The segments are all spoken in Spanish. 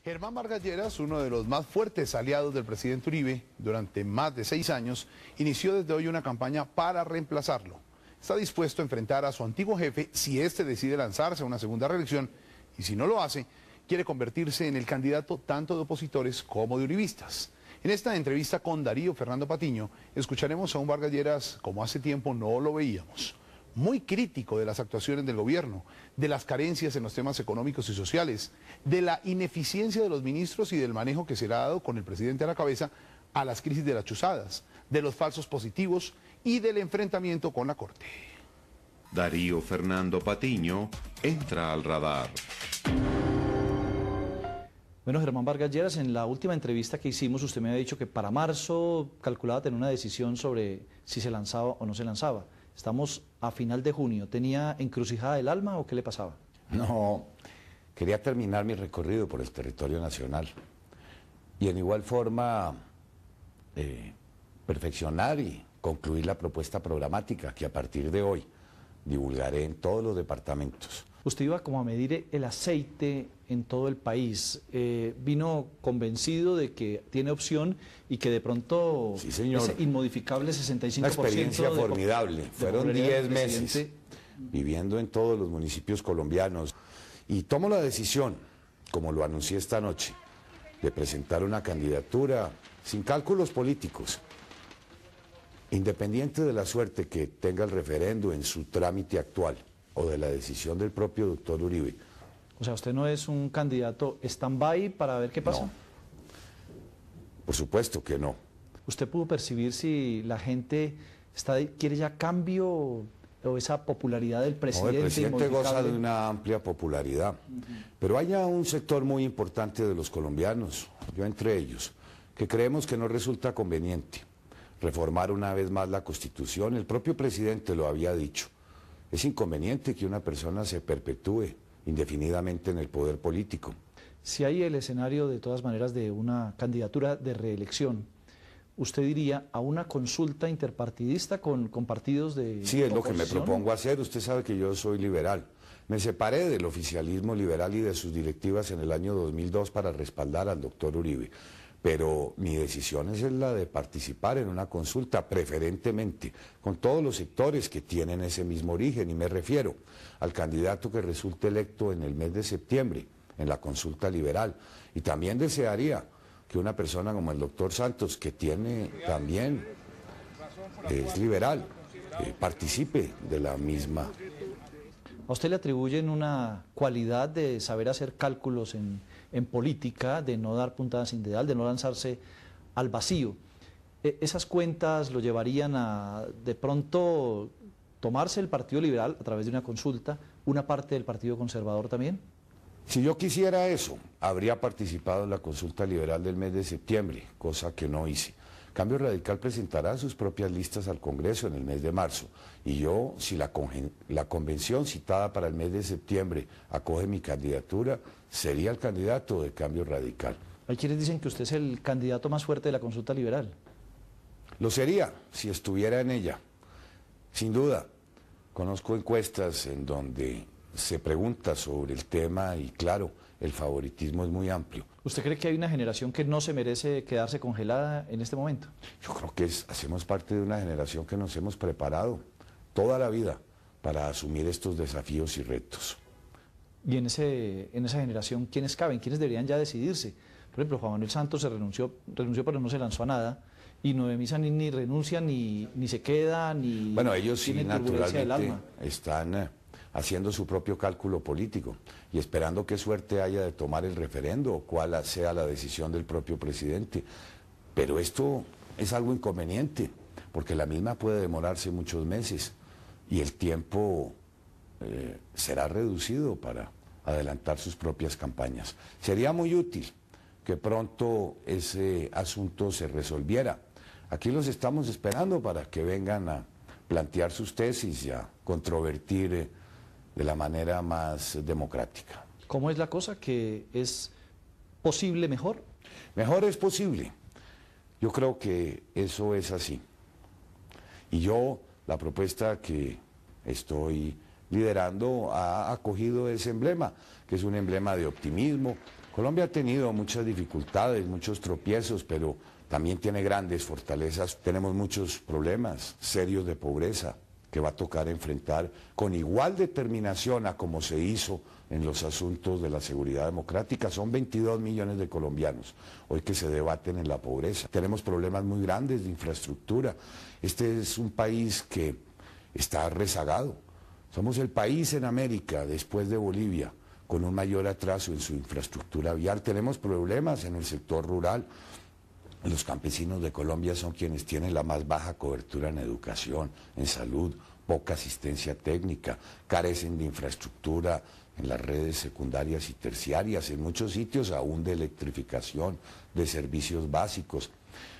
Germán Vargas Lleras, uno de los más fuertes aliados del presidente Uribe durante más de 6 años, inició desde hoy una campaña para reemplazarlo. Está dispuesto a enfrentar a su antiguo jefe si éste decide lanzarse a una segunda reelección y si no lo hace, quiere convertirse en el candidato tanto de opositores como de uribistas. En esta entrevista con Darío Fernando Patiño, escucharemos a un Vargas Lleras como hace tiempo no lo veíamos. Muy crítico de las actuaciones del gobierno, de las carencias en los temas económicos y sociales, de la ineficiencia de los ministros y del manejo que se le ha dado con el presidente a la cabeza a las crisis de las chuzadas, de los falsos positivos y del enfrentamiento con la Corte. Darío Fernando Patiño entra al radar. Bueno, Germán Vargas Lleras, en la última entrevista que hicimos, usted me había dicho que para marzo calculaba tener una decisión sobre si se lanzaba o no se lanzaba. Estamos a final de junio. ¿Tenía encrucijada el alma o qué le pasaba? No, quería terminar mi recorrido por el territorio nacional y en igual forma perfeccionar y concluir la propuesta programática que a partir de hoy divulgaré en todos los departamentos. Usted iba como a medir el aceite en todo el país. ¿Vino convencido de que tiene opción y que de pronto sí, señor, ese inmodificable 65%? Una experiencia formidable. Fueron 10 meses viviendo en todos los municipios colombianos y tomo la decisión, como lo anuncié esta noche, de presentar una candidatura sin cálculos políticos, independiente de la suerte que tenga el referendo en su trámite actual o de la decisión del propio doctor Uribe. O sea, ¿usted no es un candidato stand-by para ver qué pasa? No, por supuesto que no. ¿Usted pudo percibir si la gente quiere ya cambio o esa popularidad del presidente? No, el presidente goza de una amplia popularidad, pero hay un sector muy importante de los colombianos, yo entre ellos, que creemos que no resulta conveniente reformar una vez más la Constitución. El propio presidente lo había dicho. Es inconveniente que una persona se perpetúe indefinidamente en el poder político. Si hay el escenario de todas maneras de una candidatura de reelección, ¿usted diría a una consulta interpartidista con partidos de Sí, es oposición? lo que me propongo hacer. Usted sabe que yo soy liberal. Me separé del oficialismo liberal y de sus directivas en el año 2002 para respaldar al doctor Uribe. Pero mi decisión es la de participar en una consulta, preferentemente con todos los sectores que tienen ese mismo origen, y me refiero al candidato que resulte electo en el mes de septiembre, en la consulta liberal. Y también desearía que una persona como el doctor Santos, que también es liberal, participe de la misma. ¿A usted le atribuyen una cualidad de saber hacer cálculos en política, de no dar puntadas sin dedal, de no lanzarse al vacío? ¿Esas cuentas lo llevarían a, de pronto, tomarse el Partido Liberal a través de una consulta, una parte del Partido Conservador también? Si yo quisiera eso, habría participado en la consulta liberal del mes de septiembre, cosa que no hice. Cambio Radical presentará sus propias listas al Congreso en el mes de marzo, y yo, si la convención citada para el mes de septiembre acoge mi candidatura, sería el candidato de Cambio Radical. Hay quienes dicen que usted es el candidato más fuerte de la consulta liberal. Lo sería, si estuviera en ella, sin duda. Conozco encuestas en donde se pregunta sobre el tema y claro, el favoritismo es muy amplio. ¿Usted cree que hay una generación que no se merece quedarse congelada en este momento? Yo creo que hacemos parte de una generación que nos hemos preparado toda la vida para asumir estos desafíos y retos. Y en esa generación, ¿quiénes caben? ¿Quiénes deberían ya decidirse? Por ejemplo, Juan Manuel Santos renunció pero no se lanzó a nada, y Noemí Sanín ni renuncia, ni se queda, ni... Bueno, ellos sí, tienen turbulencia del naturalmente, alma. están haciendo su propio cálculo político y esperando qué suerte haya de tomar el referendo o cuál sea la decisión del propio presidente. Pero esto es algo inconveniente, porque la misma puede demorarse muchos meses y el tiempo será reducido para adelantar sus propias campañas. Sería muy útil que pronto ese asunto se resolviera. Aquí los estamos esperando para que vengan a plantear sus tesis y a controvertir de la manera más democrática. ¿Cómo es la cosa? ¿Que es posible mejor? Mejor es posible. Yo creo que eso es así. Y yo, la propuesta que estoy liderando ha acogido ese emblema, que es un emblema de optimismo, Colombia ha tenido muchas dificultades, muchos tropiezos, pero también tiene grandes fortalezas. Tenemos muchos problemas serios de pobreza que va a tocar enfrentar con igual determinación a como se hizo en los asuntos de la seguridad democrática. Son 22 millones de colombianos hoy que se debaten en la pobreza. Tenemos problemas muy grandes de infraestructura. Este es un país que está rezagado. Somos el país en América, después de Bolivia, con un mayor atraso en su infraestructura vial. Tenemos problemas en el sector rural. Los campesinos de Colombia son quienes tienen la más baja cobertura en educación, en salud, poca asistencia técnica, carecen de infraestructura en las redes secundarias y terciarias, en muchos sitios aún de electrificación, de servicios básicos.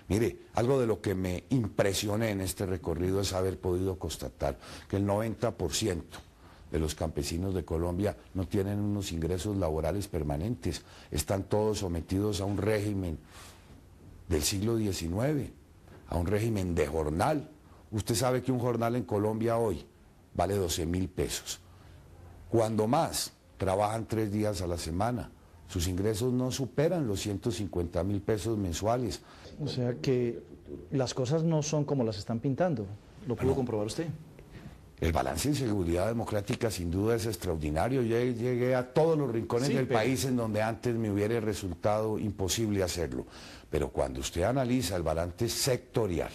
Mire, algo de lo que me impresioné en este recorrido es haber podido constatar que el 90% de los campesinos de Colombia no tienen unos ingresos laborales permanentes, están todos sometidos a un régimen del siglo XIX, a un régimen de jornal. Usted sabe que un jornal en Colombia hoy vale 12.000 pesos. Cuando más, trabajan 3 días a la semana. Sus ingresos no superan los 150.000 pesos mensuales. O sea que las cosas no son como las están pintando. ¿Lo pudo comprobar usted? El balance en seguridad democrática sin duda es extraordinario. Yo llegué a todos los rincones del país en donde antes me hubiera resultado imposible hacerlo. Pero cuando usted analiza el balance sectorial,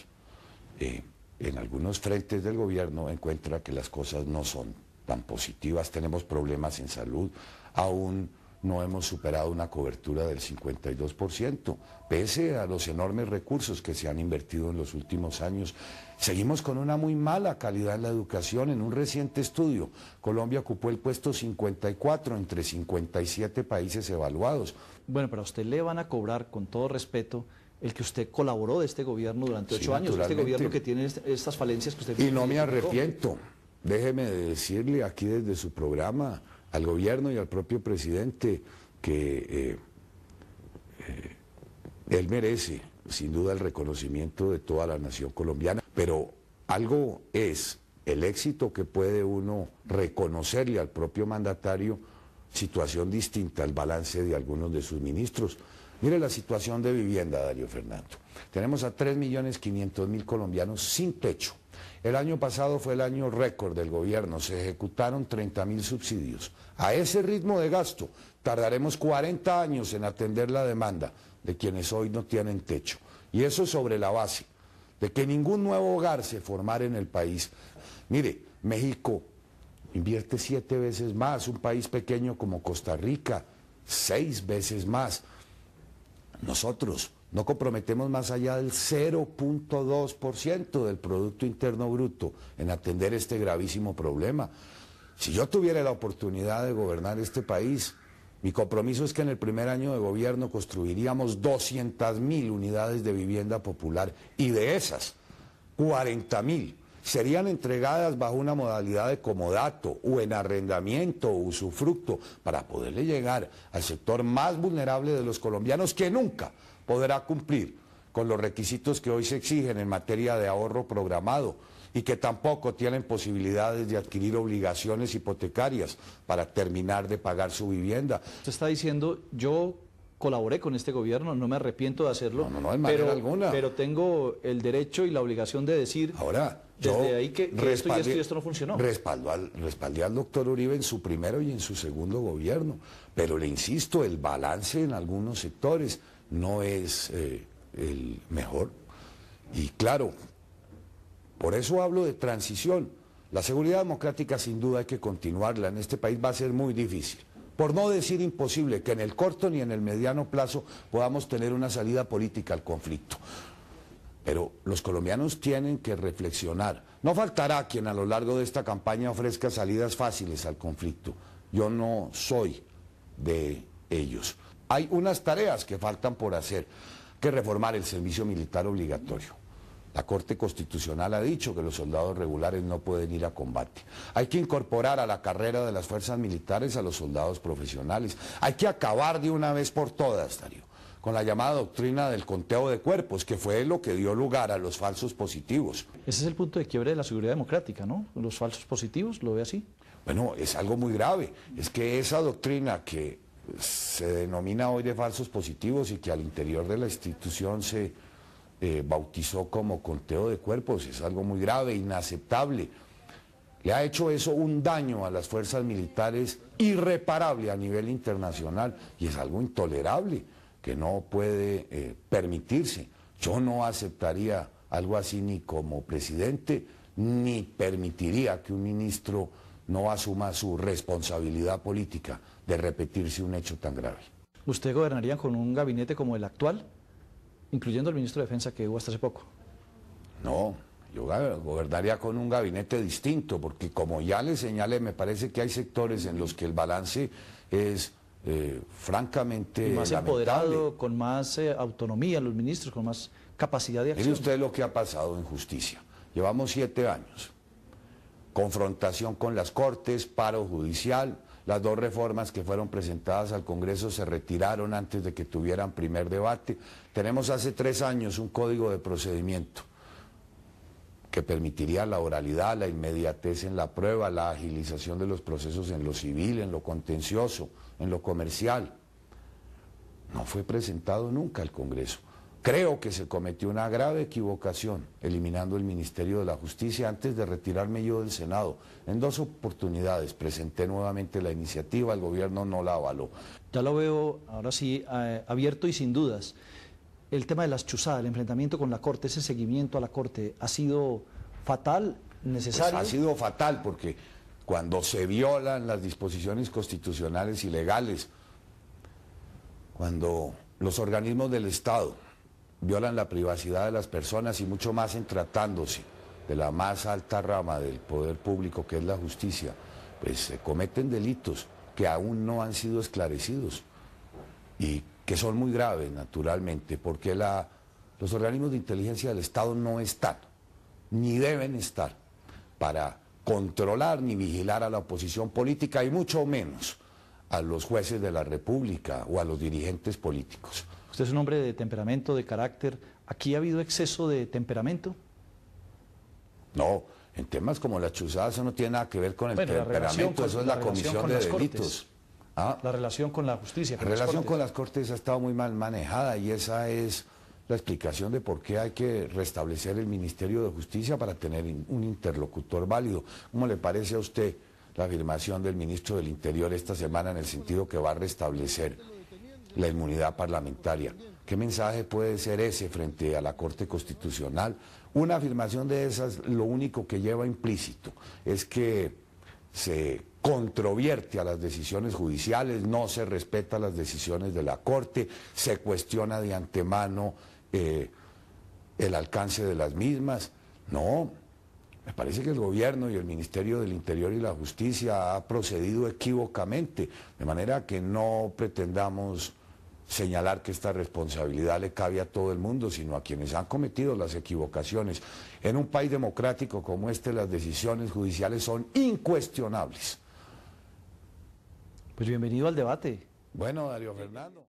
en algunos frentes del gobierno encuentra que las cosas no son tan positivas. Tenemos problemas en salud, aún no hemos superado una cobertura del 52%, pese a los enormes recursos que se han invertido en los últimos años. Seguimos con una muy mala calidad en la educación. En un reciente estudio, Colombia ocupó el puesto 54 entre 57 países evaluados. Bueno, pero a usted le van a cobrar, con todo respeto, el que usted colaboró de este gobierno durante 8 años, este gobierno que tiene estas falencias que usted... Y no me arrepiento. Déjeme decirle aquí desde su programa al gobierno y al propio presidente que él merece sin duda el reconocimiento de toda la nación colombiana, pero algo es el éxito que puede uno reconocerle al propio mandatario, situación distinta al balance de algunos de sus ministros. Mire la situación de vivienda, Darío Fernando. Tenemos a 3.500.000 colombianos sin techo. El año pasado fue el año récord del gobierno, se ejecutaron 30.000 subsidios. A ese ritmo de gasto tardaremos 40 años en atender la demanda de quienes hoy no tienen techo. Y eso sobre la base de que ningún nuevo hogar se formara en el país. Mire, México invierte 7 veces más, un país pequeño como Costa Rica, 6 veces más. Nosotros no comprometemos más allá del 0.2% del Producto Interno Bruto en atender este gravísimo problema. Si yo tuviera la oportunidad de gobernar este país, mi compromiso es que en el primer año de gobierno construiríamos 200.000 unidades de vivienda popular y de esas, 40.000 serían entregadas bajo una modalidad de comodato o en arrendamiento o usufructo para poderle llegar al sector más vulnerable de los colombianos que nunca podrá cumplir con los requisitos que hoy se exigen en materia de ahorro programado y que tampoco tienen posibilidades de adquirir obligaciones hipotecarias para terminar de pagar su vivienda. Usted está diciendo, yo colaboré con este gobierno, no me arrepiento de hacerlo, no, de manera alguna. Pero tengo el derecho y la obligación de decir ahora, desde ahí que esto y esto no funcionó. Respaldé al doctor Uribe en su primero y en su segundo gobierno, pero le insisto, el balance en algunos sectores no es el mejor. Y claro, por eso hablo de transición. La seguridad democrática sin duda hay que continuarla. En este país va a ser muy difícil, por no decir imposible, que en el corto ni en el mediano plazo podamos tener una salida política al conflicto. Pero los colombianos tienen que reflexionar. No faltará quien a lo largo de esta campaña ofrezca salidas fáciles al conflicto. Yo no soy de ellos. Hay unas tareas que faltan por hacer, que reformar el servicio militar obligatorio. La Corte Constitucional ha dicho que los soldados regulares no pueden ir a combate. Hay que incorporar a la carrera de las fuerzas militares a los soldados profesionales. Hay que acabar de una vez por todas, Darío, con la llamada doctrina del conteo de cuerpos, que fue lo que dio lugar a los falsos positivos. Ese es el punto de quiebre de la seguridad democrática, ¿no? Los falsos positivos, ¿lo ve así? Bueno, es algo muy grave. Es que esa doctrina que se denomina hoy de falsos positivos y que al interior de la institución se bautizó como conteo de cuerpos, es algo muy grave, inaceptable. Le ha hecho eso un daño a las fuerzas militares irreparable a nivel internacional y es algo intolerable que no puede permitirse. Yo no aceptaría algo así ni como presidente, ni permitiría que un ministro no asuma su responsabilidad política de repetirse un hecho tan grave. ¿Usted gobernaría con un gabinete como el actual, incluyendo el ministro de Defensa que hubo hasta hace poco? No, yo gobernaría con un gabinete distinto, porque como ya le señalé, me parece que hay sectores en los que el balance es francamente más lamentable. Empoderado, con más autonomía los ministros, con más capacidad de acción. Mire usted lo que ha pasado en justicia. Llevamos 7 años. Confrontación con las Cortes, paro judicial, las 2 reformas que fueron presentadas al Congreso se retiraron antes de que tuvieran primer debate. Tenemos hace 3 años un código de procedimiento que permitiría la oralidad, la inmediatez en la prueba, la agilización de los procesos en lo civil, en lo contencioso, en lo comercial. No fue presentado nunca al Congreso. Creo que se cometió una grave equivocación eliminando el Ministerio de la Justicia antes de retirarme yo del Senado. En 2 oportunidades presenté nuevamente la iniciativa, el gobierno no la avaló. Ya lo veo, ahora sí, abierto y sin dudas. El tema de las chuzadas, el enfrentamiento con la Corte, ese seguimiento a la Corte, ¿ha sido fatal, necesario? Pues ha sido fatal porque cuando se violan las disposiciones constitucionales y legales, cuando los organismos del Estado violan la privacidad de las personas y mucho más en tratándose de la más alta rama del poder público que es la justicia, pues se cometen delitos que aún no han sido esclarecidos y que son muy graves naturalmente porque los organismos de inteligencia del Estado no están, ni deben estar para controlar ni vigilar a la oposición política y mucho menos a los jueces de la República o a los dirigentes políticos. Usted es un hombre de temperamento, de carácter. ¿Aquí ha habido exceso de temperamento? No, en temas como la chuzada eso no tiene nada que ver con el temperamento, eso es la comisión de delitos. ¿Ah? La relación con la justicia. La relación con las Cortes ha estado muy mal manejada y esa es la explicación de por qué hay que restablecer el Ministerio de Justicia para tener un interlocutor válido. ¿Cómo le parece a usted la afirmación del ministro del Interior esta semana en el sentido que va a restablecer la inmunidad parlamentaria? ¿Qué mensaje puede ser ese frente a la Corte Constitucional? Una afirmación de esas lo único que lleva implícito es que se controvierte a las decisiones judiciales, no se respeta las decisiones de la Corte, se cuestiona de antemano el alcance de las mismas. No, me parece que el gobierno y el Ministerio del Interior y la Justicia ha procedido equívocamente, de manera que no pretendamos señalar que esta responsabilidad le cabe a todo el mundo, sino a quienes han cometido las equivocaciones. En un país democrático como este, las decisiones judiciales son incuestionables. Pues bienvenido al debate. Bueno, Darío Fernando.